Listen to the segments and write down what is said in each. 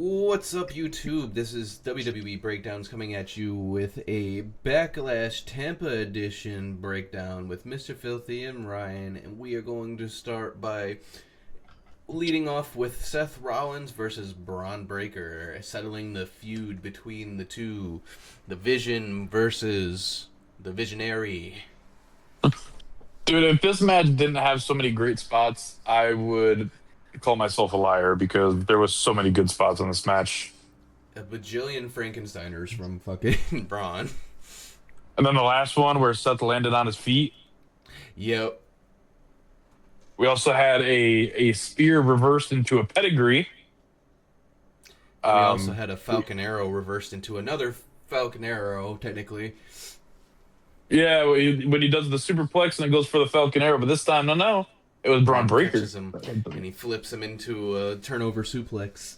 What's up, YouTube? This is WWE Breakdowns coming at you with a Backlash Tampa edition breakdown with Mr. Filthy and Ryan, and we are going to start by leading off with Seth Rollins versus Braun Breaker, settling the feud between the two, the Vision versus the Visionary. Dude, if this match didn't have so many great spots, I would call myself a liar because there was so many good spots in this match. A bajillion Frankensteiners from fucking Braun. And then the last one where Seth landed on his feet. Yep. We also had a spear reversed into a pedigree. And we also Um, had a Falcon Arrow reversed into another Falcon Arrow, technically. yeah, when he does the superplex and it goes for the Falcon Arrow, but this time, no, it was Braun Braun Breaker. catches him and he flips him into a turnover suplex.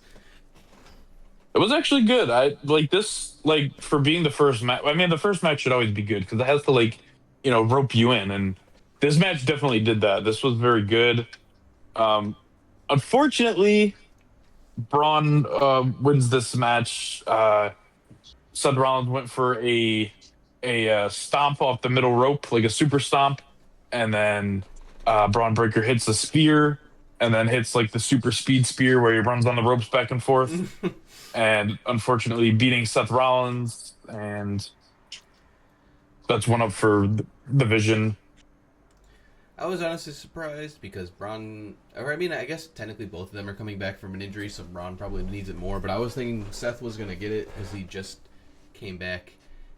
It was actually good. I like this, like for being the first match. I mean, the first match should always be good because it has to rope you in, and this match definitely did that. This was very good. Um, Unfortunately, Braun wins this match. Seth Rollins went for a stomp off the middle rope, like a super stomp, and then Braun Breaker hits the spear, and then hits like the super speed spear where he runs on the ropes back and forth. And unfortunately beating Seth Rollins, and that's one up for the Vision. I was honestly surprised because Braun, or I mean, I guess technically both of them are coming back from an injury, so Braun probably needs it more. But I was thinking Seth was going to get it because he just came back,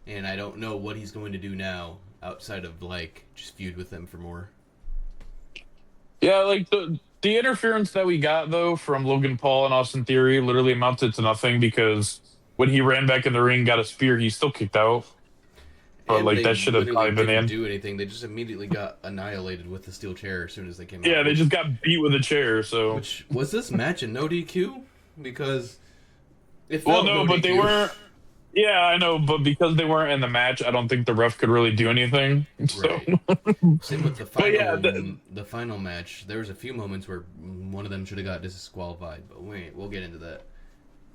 and I don't know what he's going to do now outside of like just feud with them for more. Yeah, like the interference that we got though from Logan Paul and Austin Theory literally amounted to nothing because when he ran back in the ring, got a spear, he still kicked out. But And like they that should have literally probably been the didn't end. do anything. They just immediately got annihilated with the steel chair as soon as they came Yeah, out. they just got beat with a chair. So Which was this match a no DQ? Because it well, felt no, no but they DQ. weren't. Yeah, I know, but because they weren't in the match, I don't think the ref could really do anything. So, Right. Same with the but yeah, final match. There was a few moments where one of them should have got disqualified, but we'll get into that.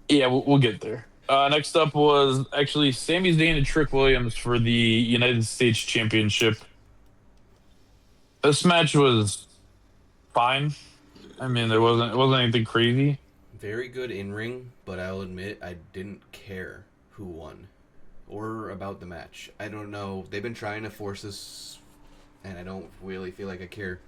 yeah, we'll get there. Next up was actually Sami Zayn and Trick Williams for the United States Championship. This match was fine. I mean, it wasn't anything crazy. Very good in ring, but I'll admit I didn't care who won or about the match. I don't know. They've been trying to force this, and I don't really feel like I care.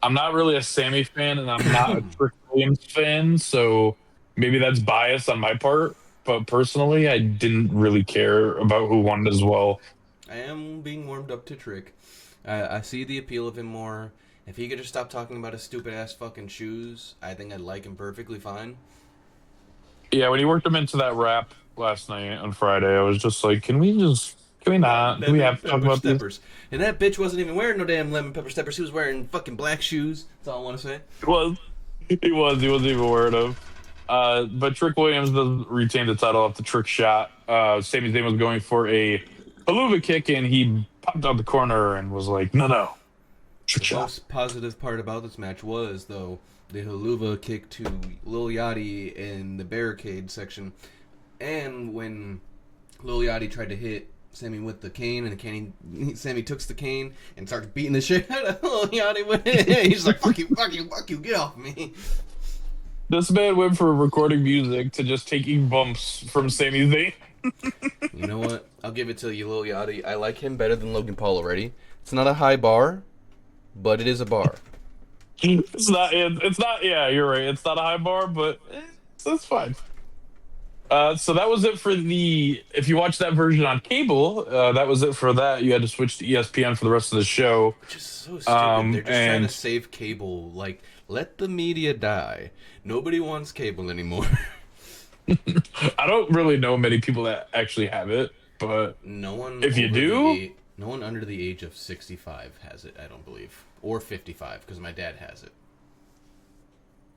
I'm not really a Sammy fan, and I'm not a Trick Williams fan, so maybe that's bias on my part. But personally, I didn't really care about who won as well. I am being warmed up to Trick. I see the appeal of him more. If he could just stop talking about his stupid ass fucking shoes, I think I'd like him perfectly fine. Yeah, when he worked him into that rap last night on Friday, I was just like, can we not? Do we Lemon have to talk pepper about this? steppers. And that bitch wasn't even wearing no damn lemon pepper steppers. He was wearing fucking black shoes. That's all I want to say. It was. He wasn't even aware of. But Trick Williams does retain the title off the trick shot. Sami Zayn was going for a haluva kick, and he popped out the corner and was like, no, trick The shot. most positive part about this match was, though, the haluva kick to Lil Yachty in the barricade section. And when Lil Yachty tried to hit Sammy with the cane, and Sammy took the cane and started beating the shit out of Lil Yachty with it. He's like, fuck you, fuck you, fuck you, get off me. This man went from recording music to just taking bumps from Sami Zayn. You know what? I'll give it to you, Lil Yachty. I like him better than Logan Paul already. It's not a high bar, but it is a bar. It's not. It's not. Yeah, you're right. It's not a high bar, but that's fine. So that was it for the. If you watch that version on cable, that was it for that. You had to switch to ESPN for the rest of the show. Which is so stupid. They're just trying to And save cable. Like, let the media die. Nobody wants cable anymore. I don't really know many people that actually have it, but No one. if you do, no one under the age of 65 has it. I don't believe, or 55, because my dad has it.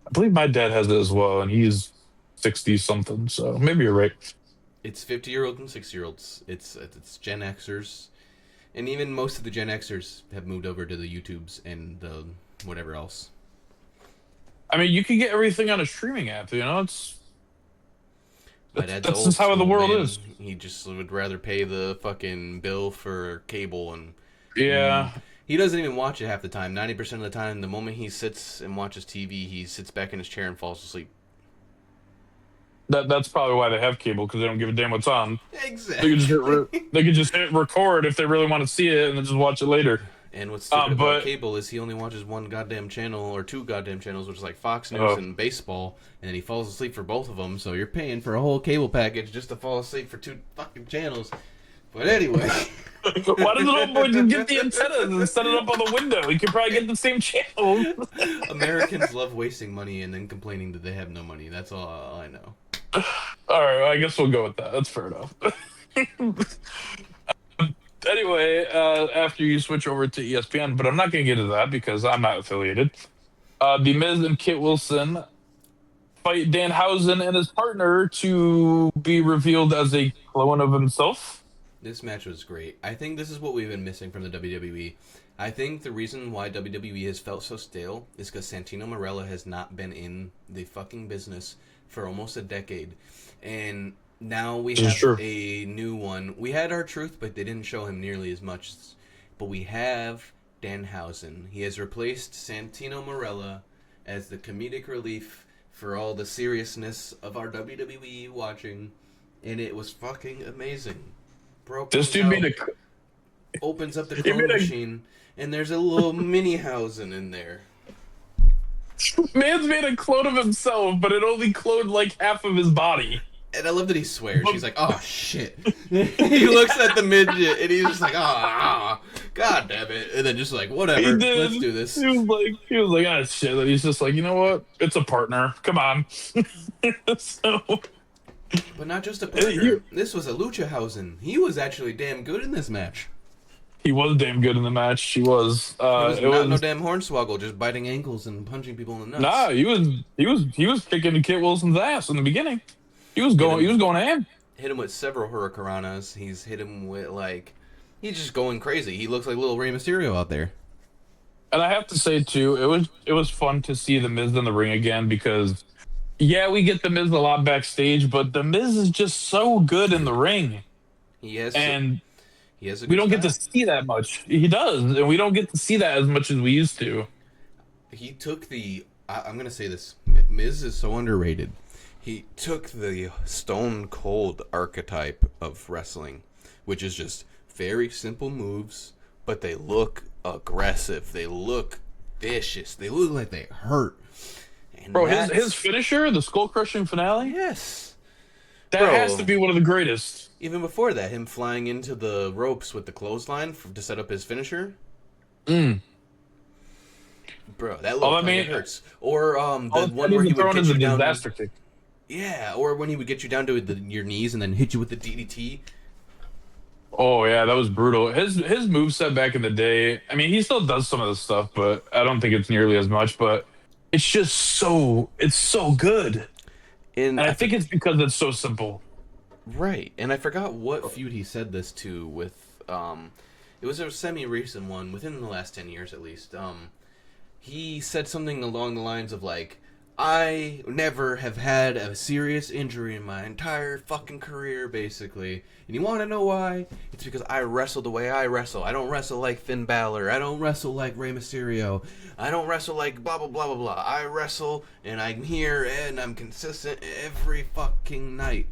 I believe my dad has it as well, and he's 60 something. So maybe you're right. It's 50-year-olds and 6-year-olds. It's Gen Xers, and even most of the Gen Xers have moved over to the YouTubes and the whatever else. I mean, you can get everything on a streaming app. You know, My dad's that's old just how the school, world man. is. He just would rather pay the fucking bill for cable, and mm, Yeah, he doesn't even watch it half the time. 90% of the time, the moment he sits and watches TV, he sits back in his chair and falls asleep. that's probably why they have cable because they don't give a damn what's on. Exactly. They can just hit record if they really want to see it and then just watch it later. And what's stupid about But cable is he only watches one goddamn channel or two goddamn channels, which is like Fox News uh, and baseball, and then he falls asleep for both of them. So you're paying for a whole cable package just to fall asleep for two fucking channels. But anyway, why doesn't old boy just get the antennas and set it up on the window? He could probably get the same channel. Americans love wasting money and then complaining that they have no money. That's all I know. All right, well, I guess we'll go with that. That's fair enough. Anyway, after you switch over to ESPN, but I'm not going to get into that because I'm not affiliated. The Miz and Kit Wilson fight Danhausen and his partner to be revealed as a clone of himself. This match was great. I think this is what we've been missing from the WWE. I think the reason why WWE has felt so stale is because Santino Marella has not been in the fucking business for almost a decade. And now we This is have true. a new one. We had R-Truth, but they didn't show him nearly as much. But we have Danhausen. He has replaced Santino Marella as the comedic relief for all the seriousness of our WWE watching. And it was fucking amazing. Bro This comes dude made out, a opens up the he clone made a machine, and there's a little mini Hausen in there. man's made a clone of himself, but it only cloned like half of his body. And I love that he swears. He's like, "Oh shit!" He looks at the midget, and he's just like, "Ah, god damn it!" And then just like, He "Whatever, did. let's do this." He was like, ah, shit. And he's just like, you know what? It's a partner. Come on. So But not just a partner. This was a Lucha Hausen. He was actually damn good in this match. he was damn good in the match. He was. It was It not no was. damn hornswoggle, just biting ankles and punching people in the nuts. Nah, he was kicking Kit Wilson's ass in the beginning. He was going. He was going ham. Hit him with several hurricanranas. He's hit him with like, he's just going crazy. He looks like little Rey Mysterio out there. And I have to say too, it was fun to see the Miz in the ring again because yeah, we get the Miz a lot backstage, but the Miz is just so good in the ring, He has and he has a we good don't get to style. see that much. He does, and we don't get to see that as much as we used to. He took the. I'm gonna say this. Miz is so underrated. He took the Stone Cold archetype of wrestling, which is just very simple moves, but they look aggressive. They look vicious. They look like they hurt. And Bro, his finisher, the skull crushing finale, yes, that Bro. has to be one of the greatest. Even before that, him flying into the ropes with the clothesline to set up his finisher. Mm. Bro, that looked Oh, I like mean, it hurts. Or the all one where he would thrown get is you a down. disaster kick. Yeah, or when he would get you down to your knees and then hit you with the DDT. Oh yeah, that was brutal. His moveset back in the day. I mean, he still does some of this stuff, but I don't think it's nearly as much. But it's so good, And and I think it's because it's so simple. right, and I forgot what feud he said this to with. It was a semi-recent one within the last 10 years at least. He said something along the lines of like, I never have had a serious injury in my entire fucking career, basically. And you want to know why? It's because I wrestle the way I wrestle. I don't wrestle like Finn Balor. I don't wrestle like Rey Mysterio. I don't wrestle like blah, blah, blah, blah, blah. I wrestle, and I'm here, and I'm consistent every fucking night.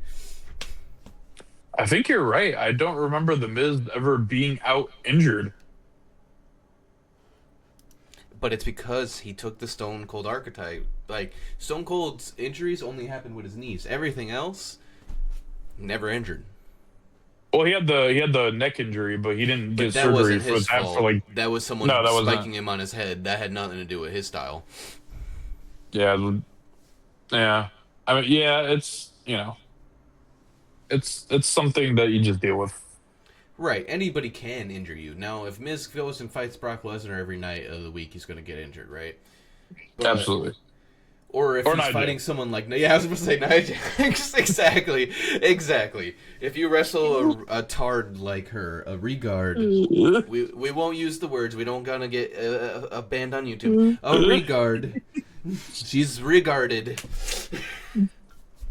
I think you're right. I don't remember the Miz ever being out injured. But it's because he took the Stone Cold archetype. Like, Stone Cold's injuries only happened with his knees. Everything else, never injured. Well, he had the neck injury, but he didn't But get that surgery wasn't for his that fault. for like That was someone No, that wasn't. spiking him on his head. That had nothing to do with his style. Yeah, yeah. I mean, yeah, it's something that you just deal with. Right. Anybody can injure you. Now, if Miz goes and fights Brock Lesnar every night of the week, he's going to get injured, right? But, Absolutely. Or if Or he's Nia fighting Jax. someone like... Yeah, I was going to say Nia Jax. Exactly. If you wrestle a tard like her, a regard... We won't use the words. We don't gonna get a banned on YouTube. A regard. She's regarded.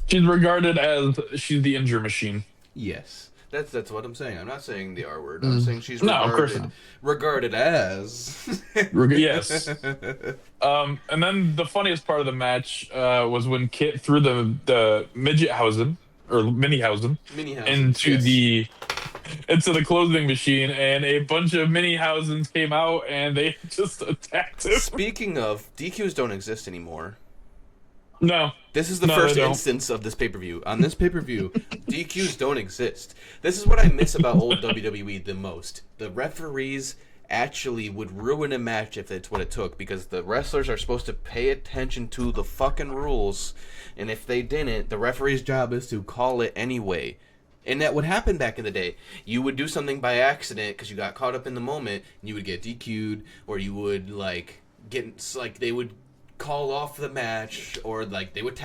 She's regarded as she's the injure machine. Yes. That's what I'm saying. I'm not saying the R word. I'm saying she's No, of course not. regarded as. Yes. And then the funniest part of the match was when Kit threw the midget Hausen or mini Hausen Mini-Housens, into yes. the clothing machine, and a bunch of mini Hausens came out and they just attacked him. Speaking of, DQs don't exist anymore. No, This is the no, they first don't. instance of this pay-per-view. On this pay-per-view, DQs don't exist. This is what I miss about old WWE the most. The referees actually would ruin a match if it's what it took, because the wrestlers are supposed to pay attention to the fucking rules, and if they didn't, the referee's job is to call it anyway. And that would happen back in the day. You would do something by accident because you got caught up in the moment, and you would get DQ'd, or you would they would call off the match, or they would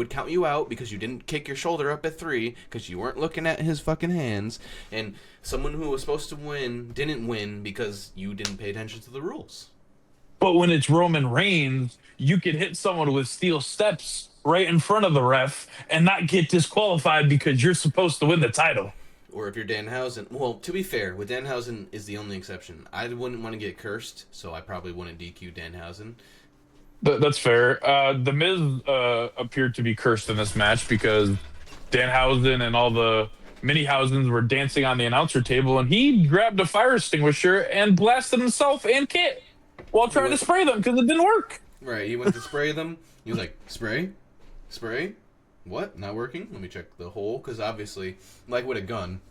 count you out because you didn't kick your shoulder up at 3 because you weren't looking at his fucking hands, and someone who was supposed to win didn't win because you didn't pay attention to the rules. But when it's Roman Reigns, you could hit someone with steel steps right in front of the ref and not get disqualified because you're supposed to win the title. Or if you're Danhausen, well, to be fair, with Danhausen is the only exception. I wouldn't want to get cursed, so I probably wouldn't DQ Danhausen. That's fair. The Miz appeared to be cursed in this match because Danhausen and all the mini Hausens were dancing on the announcer table, and he grabbed a fire extinguisher and blasted himself and Kit while trying to spray them because it didn't work. Right, he went to spray them. He was like, spray? What? Not working? Let me check the hole, because obviously, like with a gun,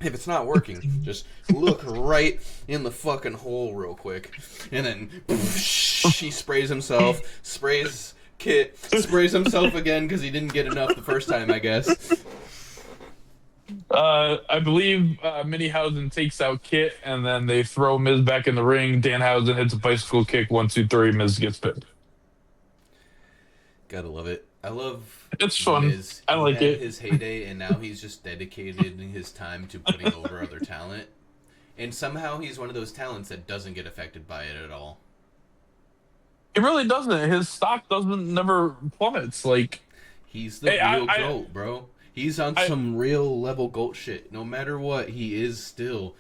if it's not working, just look right in the fucking hole real quick. And then he sprays himself, sprays Kit, sprays himself again because he didn't get enough the first time, I guess. I believe Minihausen takes out Kit, and then they throw Miz back in the ring. Danhausen hits a bicycle kick, 1, 2, 3. Miz gets pinned. Gotta love it. I love it's fun. Miz. I like it. His heyday, and now he's just dedicated his time to putting over other talent. And somehow he's one of those talents that doesn't get affected by it at all. It really doesn't. His stock never plummets. He's the real GOAT, bro. He's on some real level GOAT shit. No matter what, he is still.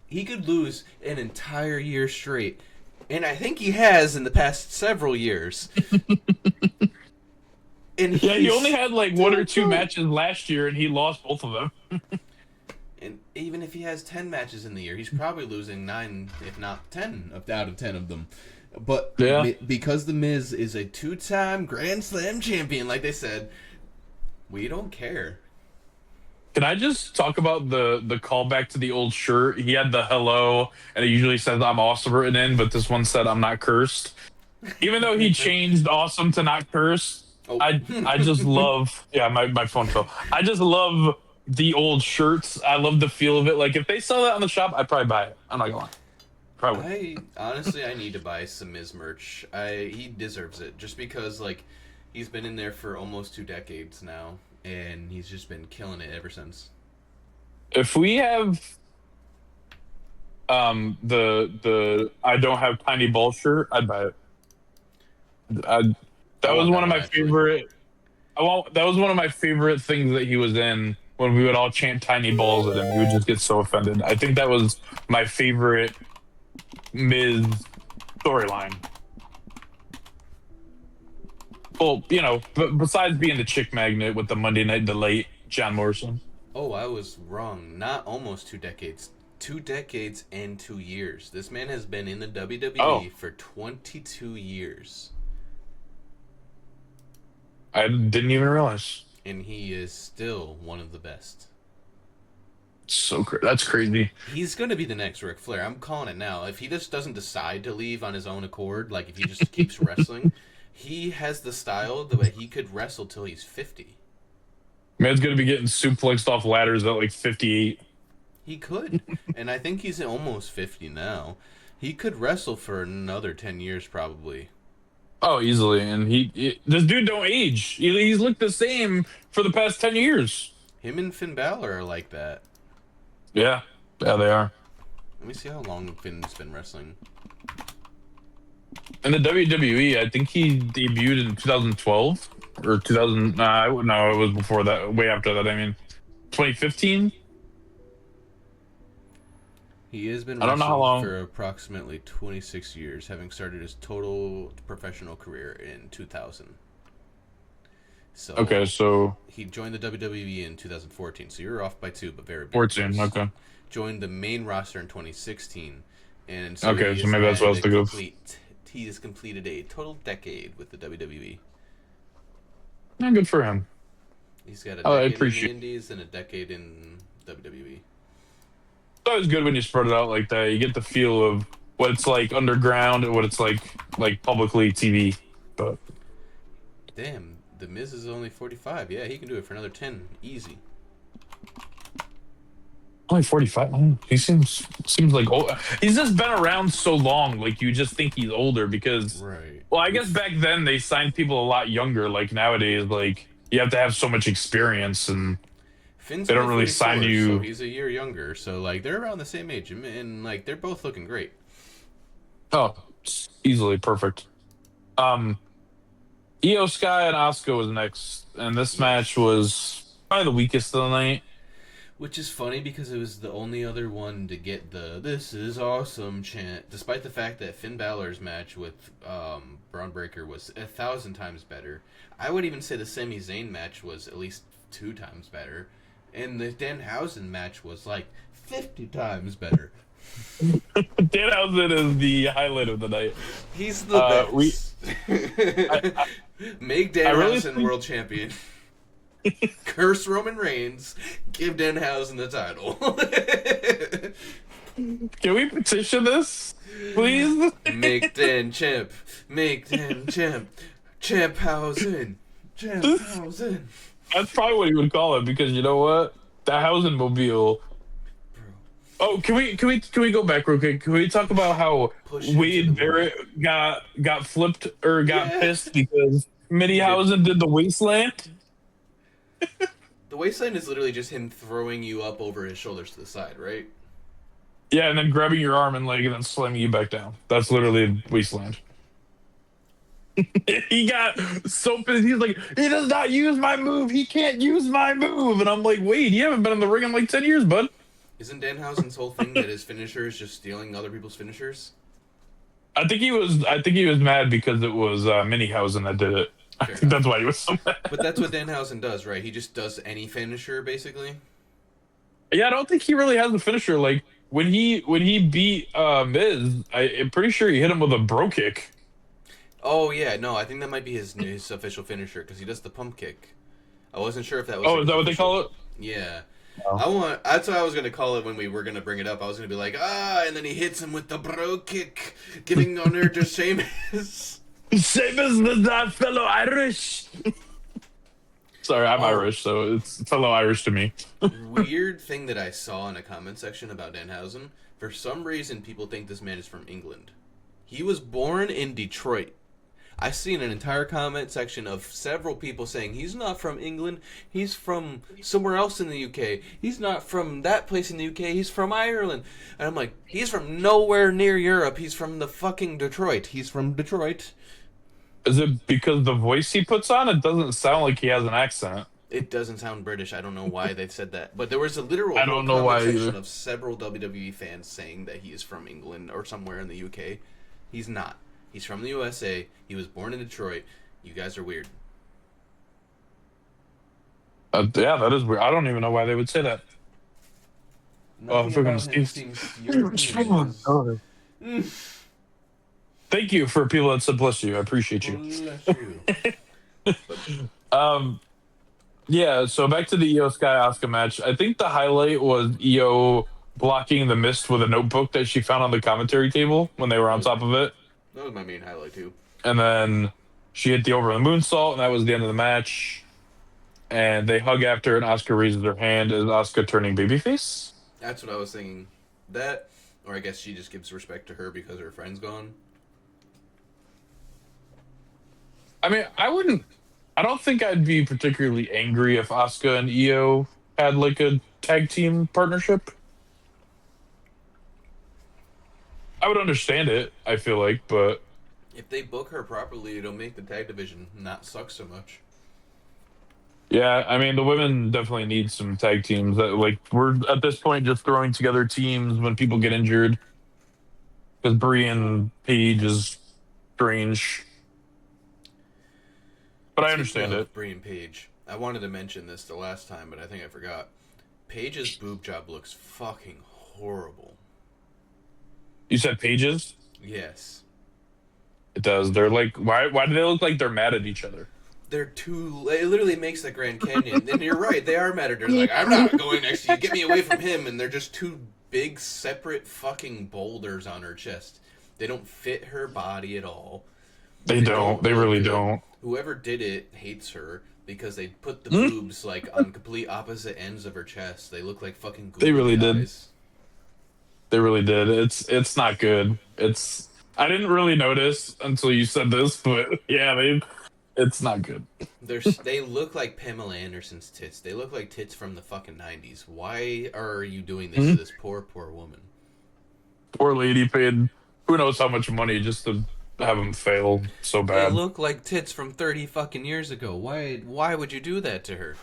He could lose an entire year straight. And I think he has in the past several years. And he only had 1 or 2 matches last year, and he lost both of them. And even if he has 10 matches in the year, he's probably losing 9, if not 10, out of 10 of them. But because The Miz is a 2-time Grand Slam champion, like they said, we don't care. Can I just talk about the callback to the old shirt? He had the hello, and it usually says I'm awesome written in, but this one said I'm not cursed. Even though he changed awesome to not cursed, I just love my phone fell. I just love the old shirts. I love the feel of it. If they sell that on the shop, I'd probably buy it. I'm not gonna lie. Probably. I need to buy some Miz merch. He deserves it just because he's been in there for almost 2 decades now, and he's just been killing it ever since. If we have the I don't have tiny ball shirt, I'd buy it. That was one of my favorite. That was one of my favorite things that he was in when we would all chant tiny balls at him. He would just get so offended. I think that was my favorite Miz storyline. Well, but besides being the chick magnet with the Monday Night Delight, John Morrison. Oh, I was wrong. Not almost 2 decades. 2 decades and 2 years. This man has been in the WWE for 22 years. I didn't even realize. And he is still one of the best. That's crazy. He's going to be the next Ric Flair. I'm calling it now. If he just doesn't decide to leave on his own accord, if he just keeps wrestling, he has the style that he could wrestle till he's 50. Man's going to be getting suplexed off ladders at 58. He could. And I think he's almost 50 now. He could wrestle for another 10 years probably. Oh, easily. And this dude don't age. He's looked the same for the past 10 years. Him and Finn Balor are like that. Yeah. Yeah, they are. Let me see how long Finn's been wrestling. In the WWE, I think he debuted in 2012 or 2000. Nah, no, it was before that. Way after that. I mean, 2015. He has been I don't know how wrestling long. for approximately 26 years, having started his total professional career in 2000. Okay, So so he joined the WWE in 2014. So you're off by two, but very, very 14. close. Okay, Joined the main roster in 2016, and so okay, he so has maybe that's what I had was a thinking of. complete. He has completed a total decade with the WWE. Yeah, good for him. He's got a I decade in the appreciate. Indies and a decade in WWE. It's always good when you spread it out like that. You get the feel of what it's like underground and what it's like publicly TV. But Damn, the Miz is only 45. Yeah, he can do it for another 10, easy. only 45. He seems like old. He's just been around so long. Like you just think he's older because, Right. well, I guess With back then they signed people a lot younger. Like nowadays, like you have to have so much experience, and Finn's they only don't really sign 44, so you. he's a year younger. So like they're around the same age, and like they're both looking great. Oh, it's easily perfect. Um, Io Sky and Asuka was next, and this match Yes. was probably the weakest of the night. Which is funny because it was the only other one to get the "This is awesome" chant, despite the fact that Finn Balor's match with Braun Breaker was 1,000 times better. I would even say the Sami Zayn match was at least 2 times better, and the Danhausen match was like 50 times better. Danhausen is the highlight of the night. He's the We best. I, Make I really Danhausen think. world champion. Curse Roman Reigns. Give Danhausen the title. Can we petition this, please? Make Dan champ. Make Dan champ. Champhausen. Champhausen. That's probably what he would call it because you know what? The housing mobile. Bro. Oh, can we go back real quick? Can we talk about how Push him to the Wade moon. Barrett got flipped or got Yeah. pissed because He did. Minniehausen did the wasteland? The wasteland is literally just him throwing you up over his shoulders to the side, right? Yeah, and then grabbing your arm and leg and then slamming you back down. That's literally wasteland. He got so pissed. He's like, he does not use my move. He can't use my move. And I'm like, wait, you haven't been in the ring in like 10 years, bud. Isn't Danhausen's whole thing that his finisher is just stealing other people's finishers? I think he was mad because it was Minniehausen that did it. I Fair think enough. that's why he was so mad. But that's what Danhausen does, right? He just does any finisher, basically. Yeah, I don't think he really has a finisher. Like when he beat Miz, I'm pretty sure he hit him with a bro kick. Oh yeah, no, I think that might be his official finisher because he does the pump kick. I wasn't sure if that was Oh, like is his that what they official. call it? Yeah, No. That's what I was gonna call it when we were gonna bring it up. I was gonna be like, and then he hits him with the bro kick, giving honor to Sheamus. Same as the fellow Irish. Sorry, I'm Oh, Irish, so it's fellow Irish to me. weird thing that I saw in a comment section about Danhausen. For some reason, people think this man is from England. He was born in Detroit. I've seen an entire comment section of several people saying he's not from England, he's from somewhere else in the UK. He's not from that place in the UK, he's from Ireland. And I'm like, he's from nowhere near Europe, he's from the fucking Detroit. He's from Detroit. Is it because the voice he puts on? It doesn't sound like he has an accent. It doesn't sound British. I don't know why they said that. But there was a literal I whole don't know comment why section either. of several WWE fans saying that he is from England or somewhere in the UK. He's not. He's from the USA. He was born in Detroit. You guys are weird. Yeah, that is weird. I don't even know why they would say that. Oh, Nothing freaking about him Steve. seems European. Oh, God. Thank you for people that said bless you. I appreciate you. Bless you. Um, yeah. So back to the Io Sky Asuka match. I think the highlight was Io blocking the mist with a notebook that she found on the commentary table when they were on top of it, That was my main highlight too. and then she hit the over the moonsault, and that was the end of the match. And they hug after, and Asuka raises her hand. Is Asuka turning babyface? That's what I was thinking. That, or I guess she just gives respect to her because her friend's gone. I mean, I wouldn't. I don't think I'd be particularly angry if Asuka and Io had like a tag team partnership. I would understand it, I feel like, but If they book her properly, it'll make the tag division not suck so much. Yeah, I mean the women definitely need some tag teams. Like we're at this point just throwing together teams when people get injured because Brie and Paige is strange, but I Speaking understand it. of Brie and Paige, I wanted to mention this the last time, but I think I forgot. Paige's boob job looks fucking horrible. You said Paige's? Yes. It does. They're like, why do they look like they're mad at each other? They're too. It literally makes the Grand Canyon. And you're right, they are mad at her. They're like, I'm not going next to you. Get me away from him. And they're just two big, separate fucking boulders on her chest. They don't fit her body at all. They don't. They look really good. don't. Whoever did it hates her because they put the boobs like on complete opposite ends of her chest. They look like fucking They googly really did. eyes. They really did. It's not good. It's I didn't really notice until you said this, but yeah, it's not good. They look like Pamela Anderson's tits. They look like tits from the fucking 90s. Why are you doing this to this poor, poor woman? Poor lady paid who knows how much money just to have them fail so They bad. look like tits from 30 fucking years ago. Why would you do that to her?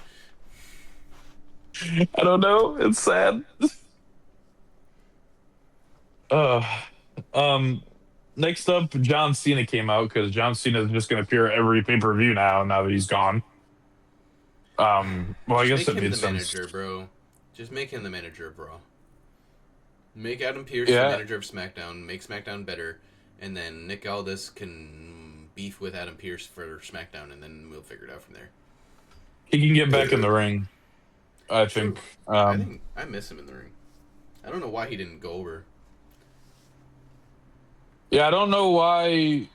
I don't know. It's sad. Uh, um, Next up, John Cena came out because John Cena is just going to appear at every pay per view now. Now that he's gone. Well, I Just guess make it him made the sense. manager, bro. Just make him the manager of Raw. Make Adam Pearce the Yeah, manager of SmackDown. Make SmackDown better. And then Nick Aldis can beef with Adam Pearce for SmackDown, and then we'll figure it out from there. he can get back in the ring. I think. True. I think I miss him in the ring. I don't know why he didn't go over. Yeah, I don't know why.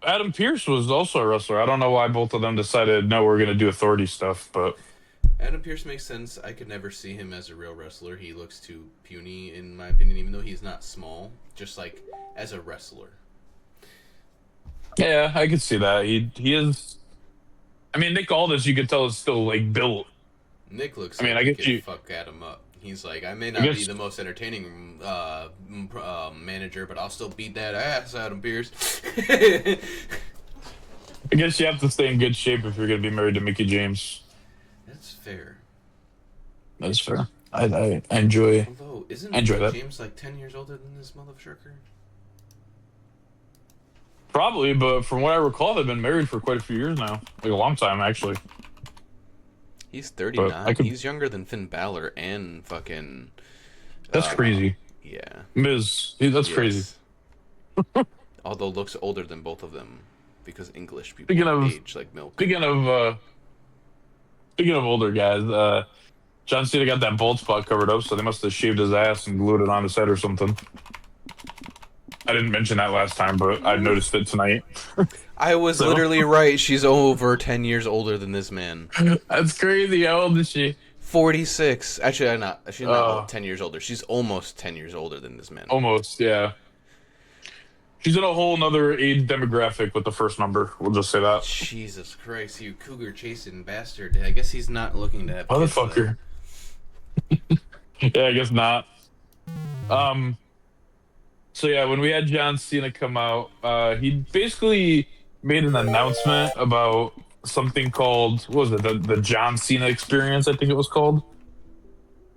Adam Pearce was also a wrestler. I don't know why both of them decided no, we're going to do authority stuff, but Adam Pearce makes sense. I could never see him as a real wrestler. He looks too puny, in my opinion, even though he's not small. Just like as a wrestler. yeah, I could see that. He is. I mean, Nick Aldis, you could tell is still like built. Nick looks I mean, like I he guess could you. fuck Adam up. He's like, I may I not be guess. the most entertaining manager, but I'll still beat that ass, Adam Pearce. I guess you have to stay in good shape if you're going to be married to Mickey James. That's fair. That's fair. I enjoy. Although, isn't I enjoy Mickey that. James like 10 years older than this motherfucker? Probably, but from what I recall, they've been married for quite a few years now, like a long time actually. He's But I 39. could. He's younger than Finn Balor and fucking. That's crazy. Yeah. Miz. That's crazy. Yes. Although looks older than both of them because English people Speaking of age like milk. speaking of speaking of older guys, John Cena got that bald spot covered up, so they must have shaved his ass and glued it on his head or something. I didn't mention that last time, but I noticed it tonight. I was So literally right. She's over 10 years older than this man. that's crazy. How old is she? 46. Actually, I'm not. She's not Uh, 10 years older. She's almost 10 years older than this man. Almost, yeah. She's in a whole nother age demographic with the first number. We'll just say that. Jesus Christ, you cougar chasing bastard. I guess he's not looking to have kids, though. Motherfucker. Yeah, I guess not. Um. So yeah, when we had John Cena come out, he basically made an announcement about something called what was it? The John Cena Experience, I think it was called.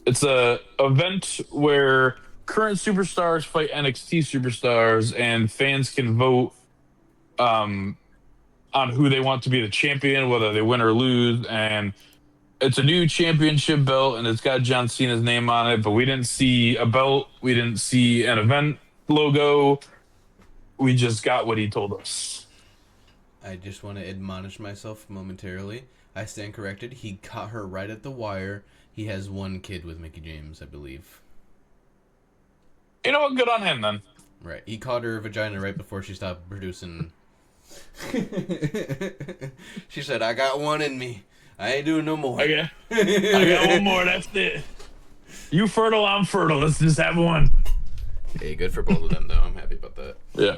It's a event where current superstars fight NXT superstars, and fans can vote um, on who they want to be the champion, whether they win or lose. And it's a new championship belt, and it's got John Cena's name on it. But we didn't see a belt. We didn't see an event logo. We just got what he told us. I just want to admonish myself momentarily. I stand corrected. He caught her right at the wire. He has one kid with Mickey James, I believe. You know what? Good on him then. Right. He caught her vagina right before she stopped producing. She said, I got one in me. I ain't doing no more. I got one more. That's it. You fertile, I'm fertile. Let's just have one. Hey, good for both of them, though. I'm happy about that. Yeah.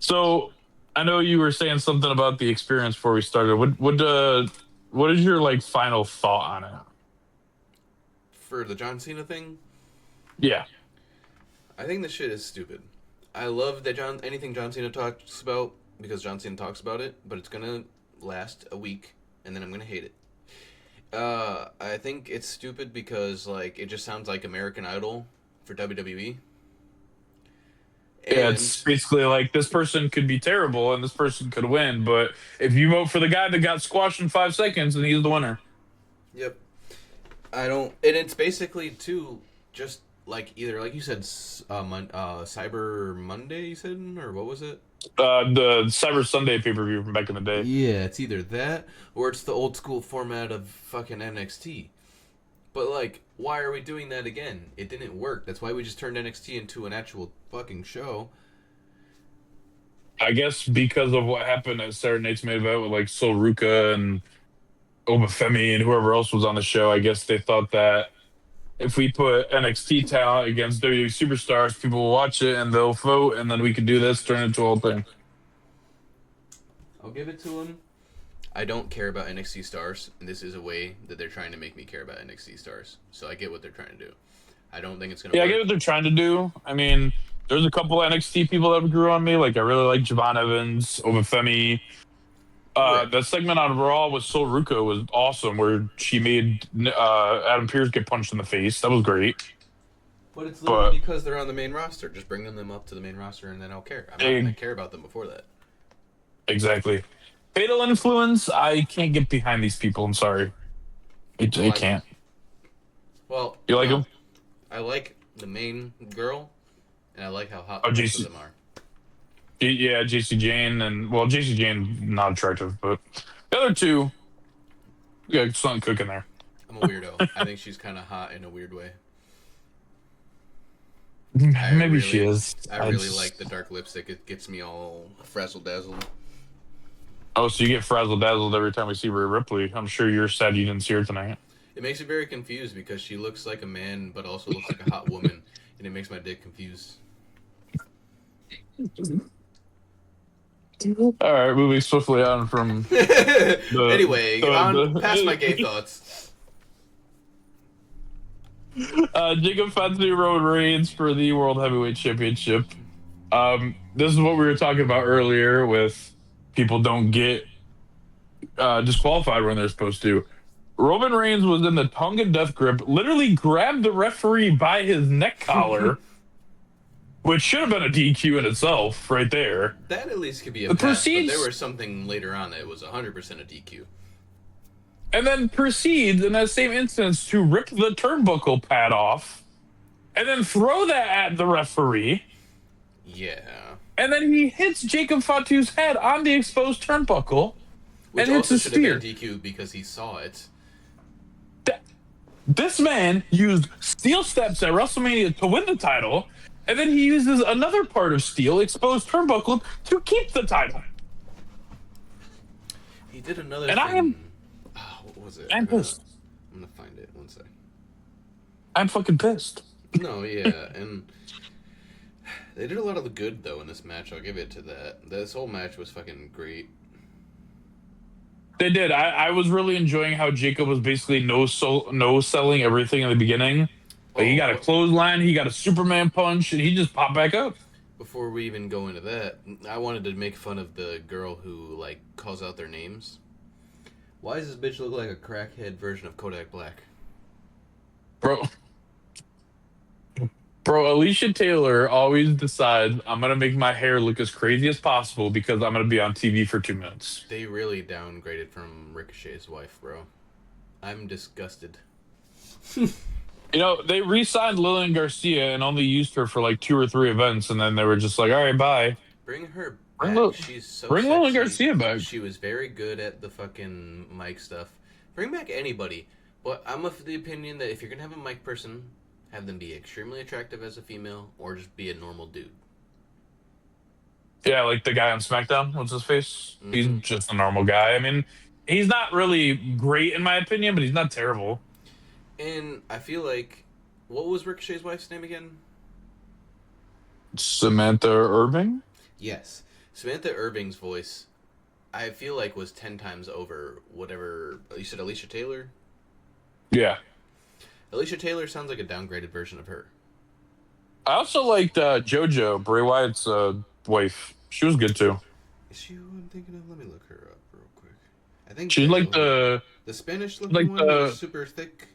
So I know you were saying something about the experience before we started. What is your like final thought on it? For the John Cena thing, Yeah. I think this shit is stupid. I love that anything John Cena talks about because John Cena talks about it, but it's gonna last a week and then I'm gonna hate it. I think it's stupid because like it just sounds like American Idol for WWE. Yeah, And it's basically like this person could be terrible and this person could win, but if you vote for the guy that got squashed in 5 seconds, then he's the winner. yep, I don't. And it's basically too just like either like you said, Cyber Monday. You said or what was it? The Cyber Sunday pay per view from back in the day. Yeah, it's either that or it's the old school format of fucking NXT. But like, why are we doing that again? It didn't work. That's why we just turned NXT into an actual fucking show. I guess because of what happened at Saturday Night's main event with like Sol Ruka and Obafemi and whoever else was on the show, I guess they thought that if we put NXT talent against WWE superstars, people will watch it and they'll vote, and then we could do this, turn it into a whole thing. I'll give it to them. I don't care about NXT stars, and this is a way that they're trying to make me care about NXT stars. So I get what they're trying to do. I don't think it's gonna Yeah, I work. get what they're trying to do. I mean, there's a couple NXT people that grew on me. Like I really like Javon Evans, Obafemi. Right. That segment on Raw with Sol Ruka was awesome, where she made Adam Pearce get punched in the face. That was great. But it's literally But because they're on the main roster. Just bring them up to the main roster, and then I'll care. I'm not eh, gonna care about them before that. exactly. Fatal Influence. I can't get behind these people. I'm sorry. I Why? can't. Well, You like no. them? I like the main girl, and I like how hot Oh, the rest of JC. them are. Yeah, JC Jane and well, JC Jane not attractive, but the other two, yeah, something cooking there. I'm a weirdo. I think she's kind of hot in a weird way. I Maybe she really, is. I I really just like the dark lipstick. It gets me all frazzle dazzled. oh, so you get frazzled dazzled every time we see Rhea Ripley. I'm sure you're sad you didn't see her tonight. It makes me very confused because she looks like a man, but also looks like a hot woman, and it makes my dick confused. All right, moving swiftly on from Anyway, on past my gay the thoughts. Jacob Fatu Roman Reigns for the World Heavyweight Championship. This is what we were talking about earlier with people don't get disqualified when they're supposed to. Roman Reigns was in the tongue and death grip, literally grabbed the referee by his neck collar, which should have been a DQ in itself, right there. That at least could be a It pass, but there proceeds, was something later on that was 100% a DQ. and then proceeds in that same instance to rip the turnbuckle pad off, and then throw that at the referee, Yeah. and then he hits Jacob Fatu's head on the exposed turnbuckle, Which and hits also a should have been spear. DQ because he saw it. This man used steel steps at WrestleMania to win the title, and then he uses another part of steel, exposed turnbuckle, to keep the title. He did another And thing. What was it? I'm pissed. I'm gonna find it. One sec. I'm fucking pissed. No, yeah, and they did a lot of the good though in this match. I'll give it to that. This whole match was fucking great. They did. I was really enjoying how Jacob was basically no selling everything in the beginning. Like he got a Oh, clothesline, he got a Superman punch, and he just popped back up. before we even go into that, I wanted to make fun of the girl who like calls out their names. Why does this bitch look like a crackhead version of Kodak Black? Bro, Alicia Taylor always decides I'm gonna make my hair look as crazy as possible because I'm gonna be on TV for 2 minutes. They really downgraded from Ricochet's wife, bro. I'm disgusted. You know, they re-signed Lillian Garcia and only used her for like 2 or 3 events, and then they were just like, "All right, bye." Bring her Bring back. Lil- She's so Bring sexy. Lillian Garcia back. She was very good at the fucking mic stuff. Bring back anybody. But I'm of the opinion that if you're gonna have a mic person, have them be extremely attractive as a female, or just be a normal dude. Yeah, like the guy on SmackDown. What's his face? He's Mhm. just a normal guy. I mean, he's not really great in my opinion, but he's not terrible. And I feel like, what was Ricochet's wife's name again? Samantha Irving? Yes, Samantha Irving's voice. I feel like was 10 times over whatever you said. Alicia Taylor. Yeah. Alicia Taylor sounds like a downgraded version of her. I also liked JoJo, Bray Wyatt's wife. She was good too. Is she who I'm thinking of? Let me look her up real quick. I think She's I like know who. The Spanish looking one that was the super thick.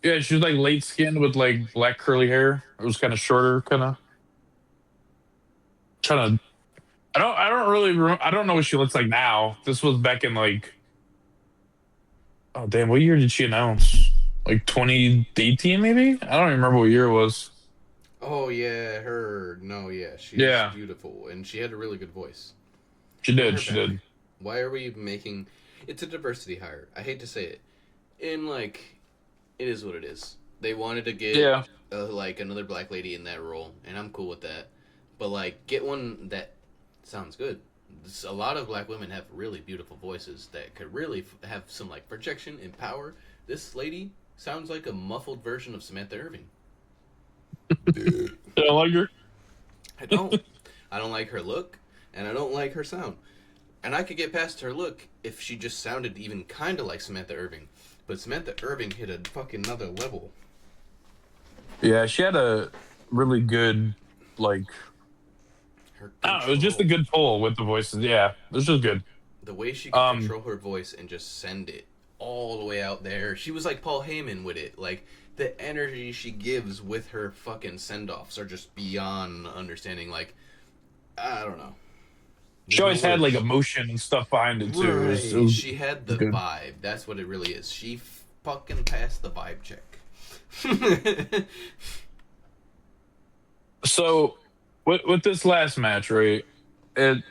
yeah, she was like late skinned with like black curly hair. It was kind of shorter, kind of trying to. I don't know what she looks like now. This was back in like, oh damn, what year did she announce? Like 2018 maybe? I don't even remember what year it was. Oh yeah, her. No, yeah, she's Yeah, beautiful, and she had a really good voice. she Bring did. her She back. did. Why are we making? It's a diversity hire. I hate to say it. In like, it is what it is. They wanted to get Yeah. like another black lady in that role, and I'm cool with that. But like, get one that sounds good. A lot of black women have really beautiful voices that could really have some like projection and power. This lady sounds like a muffled version of Samantha Irving. Yeah, like her. I don't. I don't like her look, and I don't like her sound. And I could get past her look if she just sounded even kind of like Samantha Irving. But Samantha Irving hit a fucking another level. Yeah, she had a really good like Her I don't know, it was just a control. good pull with the voices. Yeah, this was good. The way she could Um, control her voice and just send it all the way out there. She was like Paul Heyman with it. Like, the energy she gives with her fucking send offs are just beyond understanding. Like, I don't know. she There's no always had like words. emotion and stuff behind it too. It Right. was She had the good. vibe. That's what it really is. She fucking passed the vibe check. So with this last match, right? It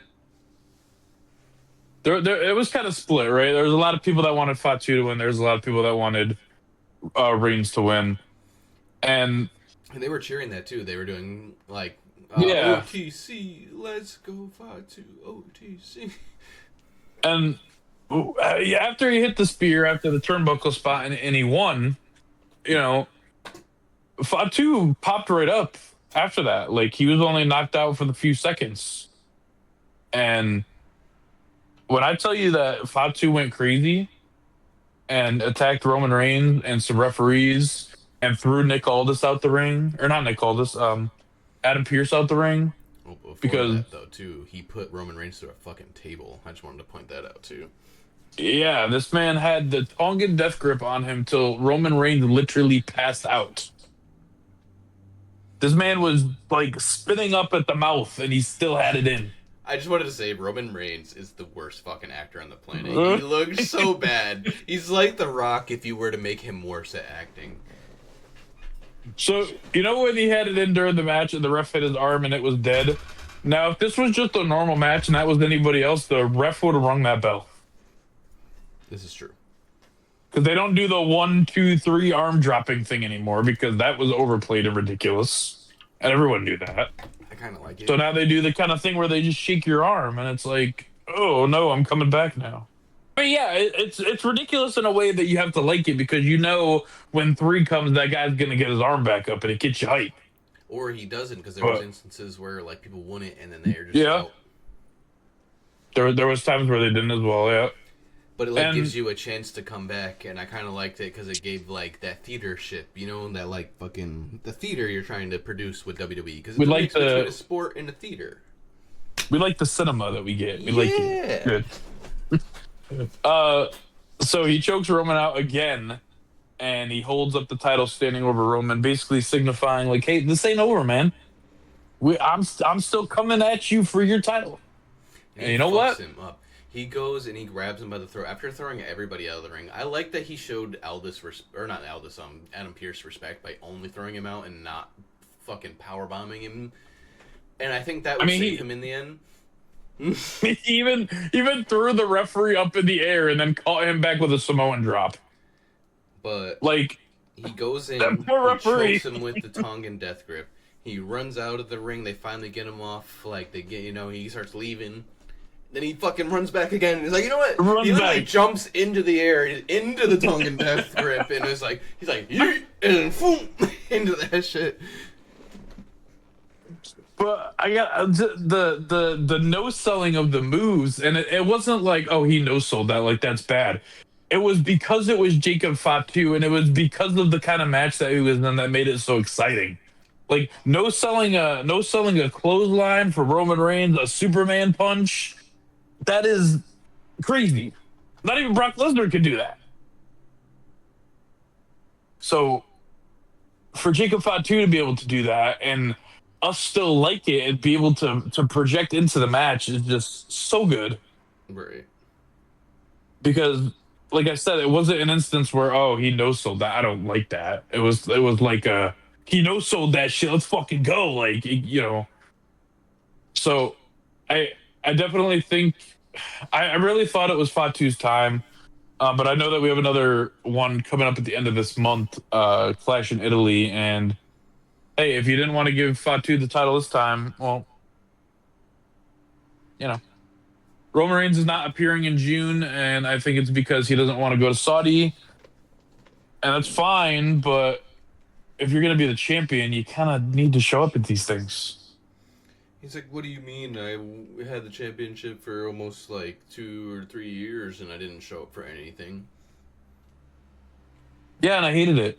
there it was kind of split, right? There was a lot of people that wanted Fatu to win. There's a lot of people that wanted Reigns to win, and And they were cheering that too. They were doing like yeah, OTC, let's go fight to OTC. and yeah, after he hit the spear after the turnbuckle spot and he won, you know, Fatu popped right up after that. Like he was only knocked out for the few seconds. And when I tell you that Fatu went crazy and attacked Roman Reigns and some referees and threw Nick Aldis out the ring, or not Nick Aldis, Adam Pearce out the ring, Well, before because that though, too, he put Roman Reigns through a fucking table. I just wanted to point that out too. yeah, this man had the Tongan death grip on him till Roman Reigns literally passed out. This man was like spitting up at the mouth and he still had it in. I just wanted to say Roman Reigns is the worst fucking actor on the planet. He looks so bad. He's like The Rock if you were to make him worse at acting. So, you know when he had it in during the match and the ref hit his arm and it was dead? Now, if this was just a normal match and that was anybody else, the ref would have rung that bell. This is true. Because they don't do the 1, 2, 3 arm dropping thing anymore because that was overplayed and ridiculous. And everyone knew that. I kind of like it. So now they do the kind of thing where they just shake your arm and it's like, oh no, I'm coming back now. But yeah, it's ridiculous in a way that you have to like it because you know when 3 comes, that guy's gonna get his arm back up and it gets you hype. Or he doesn't because there was But instances where like people won it and then they're just yeah, out. there was times where they didn't as well. Yeah, But it like and gives you a chance to come back, and I kind of liked it because it gave like that theatership, you know, that like fucking the theater you're trying to produce with WWE because we it's a like mix between a the sport and a theater. cinema that we get. We like it. Yeah. Good. So he chokes Roman out again, and he holds up the title standing over Roman, basically signifying like, "Hey, this ain't over, man. I'm still coming at you for your title." And He you know fucks what? him up. He goes and he grabs him by the throat after throwing everybody out of the ring. I like that he showed Adam Pearce respect by only throwing him out and not fucking power bombing him. And I think that I would mean, save him in the end. he even threw the referee up in the air and then caught him back with a Samoan drop. But Like he goes that in, poor he referee. chokes him with the Tongan death grip. He runs out of the ring. They finally get him off. Like they get, he starts leaving. Then he fucking runs back again. He's like, you know what? Runs He literally back. jumps into the air, into the Tongan death grip, and it's like he's like, yeet, and boom, into that shit. But I got the no selling of the moves, and it wasn't like, oh, he no sold that, like that's bad. It was because it was Jacob Fatu, and it was because of the kind of match that he was in that made it so exciting. Like no selling a clothesline for Roman Reigns, a Superman punch. That is crazy. Not even Brock Lesnar could do that. So for Jacob Fatu to be able to do that and us still like it and be able to project into the match is just so good. Right. Because like I said, it wasn't an instance where oh he no sold that. I don't like that. It was like he no sold that shit. Let's fucking go. Like you know. So I I definitely think I really thought it was Fatu's time. But I know that we have another one coming up at the end of this month, Clash in Italy. And hey, if you didn't want to give Fatu the title this time, well, you know, Roman Reigns is not appearing in June, and I think it's because he doesn't want to go to Saudi, and that's fine. But if you're going to be the champion, you kind of need to show up at these things. He's like, what do you mean? Had the championship for almost like 2 or 3 years and I didn't show up for anything. Yeah, and I hated it.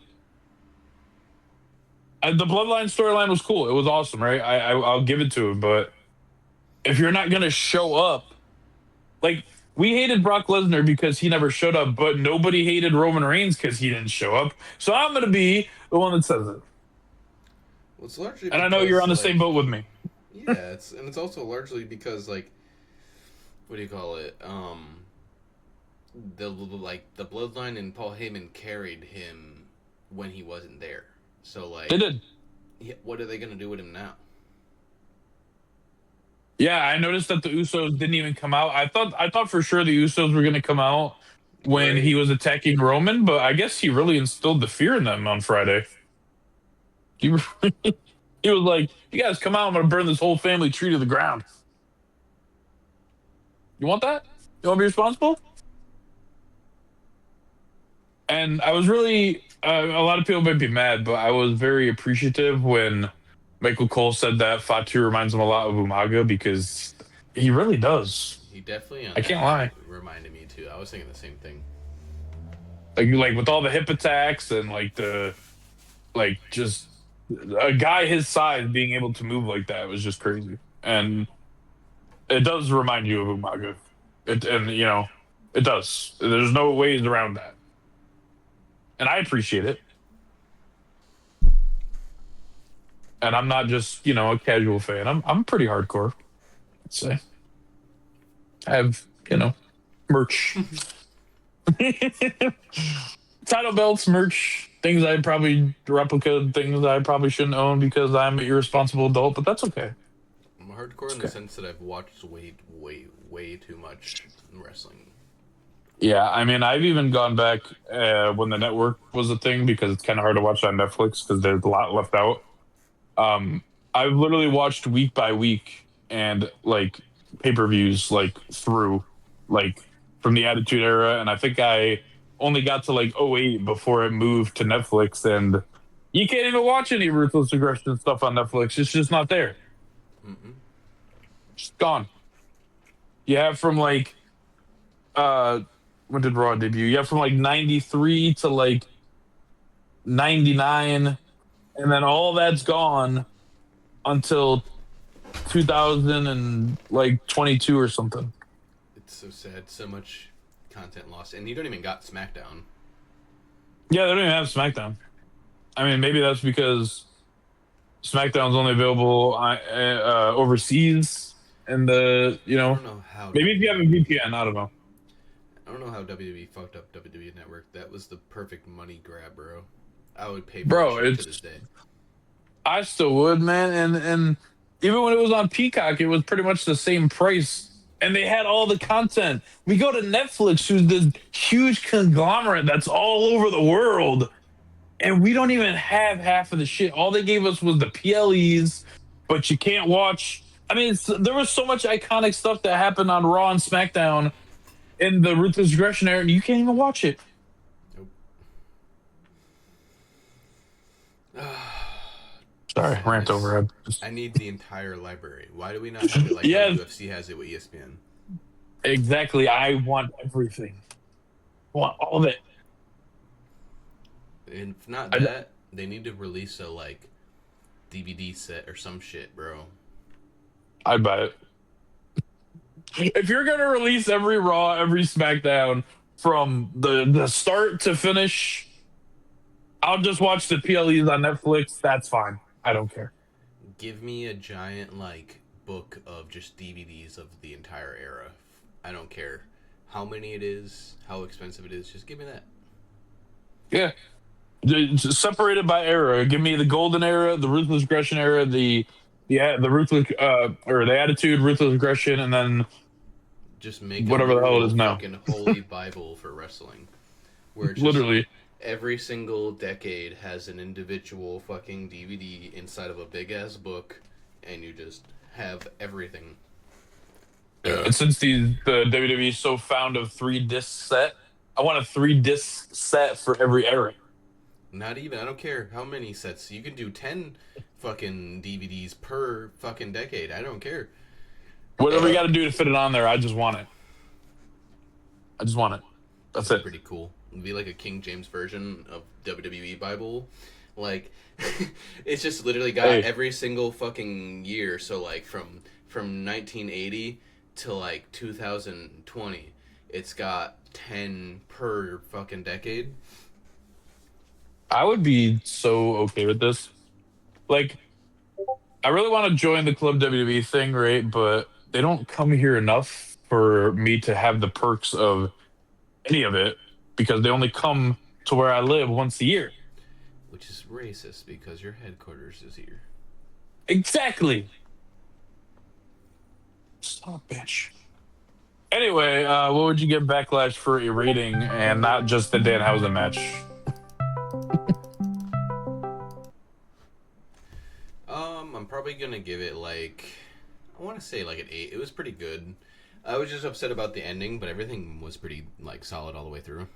The Bloodline storyline was cool. It was awesome, right? I'll give it to him. But if you're not going to show up, like we hated Brock Lesnar because he never showed up, but nobody hated Roman Reigns because he didn't show up. So I'm going to be the one that says it. Well, it's largely And I because, know you're on the like, same boat with me. yeah, it's also largely because, like, what do you call it? The Bloodline and Paul Heyman carried him when he wasn't there. So like, They did. what are they gonna do with him now? Yeah, I noticed that the Usos didn't even come out. I thought for sure the Usos were going to come out when Right. he was attacking Roman, but I guess he really instilled the fear in them on Friday. He, he was like, "You guys come out, I'm going to burn this whole family tree to the ground. You want that? You want to be responsible?" And I was really, a lot of people might be mad, but I was very appreciative when Michael Cole said that Fatu reminds him a lot of Umaga because he really does. He definitely on I that can't lie. reminded me too. I was thinking the same thing. Like with all the hip attacks and like just a guy his size being able to move like that was just crazy. And it does remind you of Umaga. And you know, it does. There's no ways around that. And I appreciate it. And I'm not just, you know, a casual fan. I'm pretty hardcore, I'd say. I have, you know, merch. Title belts, merch, things I probably replica, things I probably shouldn't own because I'm an irresponsible adult, but that's okay. I'm hardcore in the sense that I've watched way too much wrestling. Yeah, I mean, I've even gone back when the network was a thing because it's kind of hard to watch on Netflix because there's a lot left out. I've literally watched week by week and like pay-per-views like through like from the Attitude Era, and I think I only got to like '08 before it moved to Netflix, and you can't even watch any Ruthless Aggression stuff on Netflix. It's just not there. Mm-mm. It's gone. You have from like when did Raw debut? You have from like '93 to like '99, and then all that's gone until 2000 and like 22 or something. It's so sad. So much content lost, and you don't even got SmackDown. Yeah, they don't even have SmackDown. I mean, maybe that's because SmackDown's only available overseas, and I don't know how. maybe if you have a VPN, I don't know. I don't know how WWE fucked up WWE Network. That was the perfect money grab, bro. I would pay for Bro, that shit to it's this day. I still would, man, and even when it was on Peacock, it was pretty much the same price, and they had all the content. We go to Netflix, who's this huge conglomerate that's all over the world, and we don't even have half of the shit. All they gave us was the PLEs, but you can't watch. I mean, there was so much iconic stuff that happened on Raw and SmackDown in the Ruthless Aggression era, and you can't even watch it. Nope. Sorry, rant over. I need the entire library. Why do we not have it like Yeah. how UFC has it with ESPN? Exactly. I want everything. I want all of it. And if not that, they need to release a like DVD set or some shit, bro. I'd buy it. If you're gonna release every Raw, every SmackDown from the start to finish, I'll just watch the PLEs on Netflix. That's fine. I don't care. Give me a giant like book of just DVDs of the entire era. I don't care how many it is, how expensive it is. Just give me that. Yeah, it's separated by era. Give me the golden era, the ruthless aggression era, the ruthless or the attitude, ruthless aggression, and then Just make a whatever the hell it literal is now. fucking holy bible for wrestling, where it's just Literally. every single decade has an individual fucking DVD inside of a big ass book, and you just have everything. And since the WWE is so fond of 3 disc set, I want a 3 disc set for every era. Not even. I don't care how many sets. You can do 10 fucking DVDs per fucking decade. I don't care. Whatever you got to do to fit it on there, I just want it. I just want it. That's it. Pretty cool. It'd be like a King James version of WWE Bible. Like, it's just literally got every single fucking year. So like from 1980 to like 2020, it's got 10 per fucking decade. I would be so okay with this. Like, I really want to join the Club WWE thing, right? But they don't come here enough for me to have the perks of any of it because they only come to where I live once a year. Which is racist because your headquarters is here. Exactly. Stop, bitch. Anyway, what would you give Backlash for a rating and not just the Danhausen match? I'm probably gonna give it like, I want to say like an 8. It was pretty good. I was just upset about the ending, but everything was pretty like solid all the way through.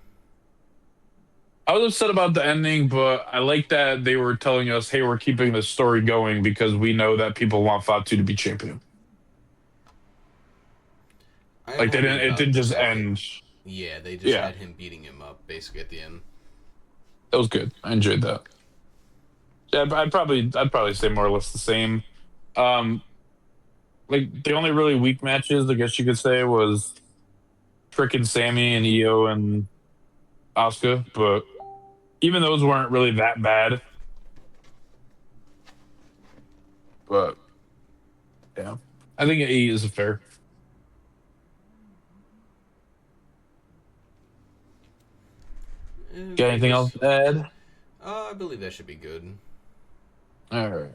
I was upset about the ending, but I like that they were telling us, hey, we're keeping the story going because we know that people want Fatu to be champion. Like it didn't just end. Yeah, they just had him beating him up basically at the end. That was good. I enjoyed that. Yeah, I'd probably say more or less the same. Like the only really weak matches, I guess you could say, was frickin' Sammy and Io and Asuka, but even those weren't really that bad. But yeah, I think an 8 is fair. Got anything else to add? I believe that should be good. All right.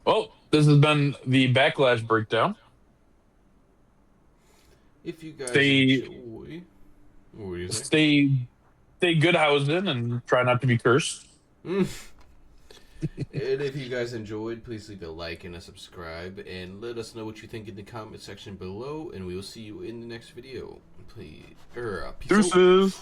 Well, this has been the Backlash breakdown. If you guys enjoy, stay good housing and try not to be cursed. And if you guys enjoyed, please leave a like and a subscribe, and let us know what you think in the comment section below, and we will see you in the next video. Please, peace out. Deuces.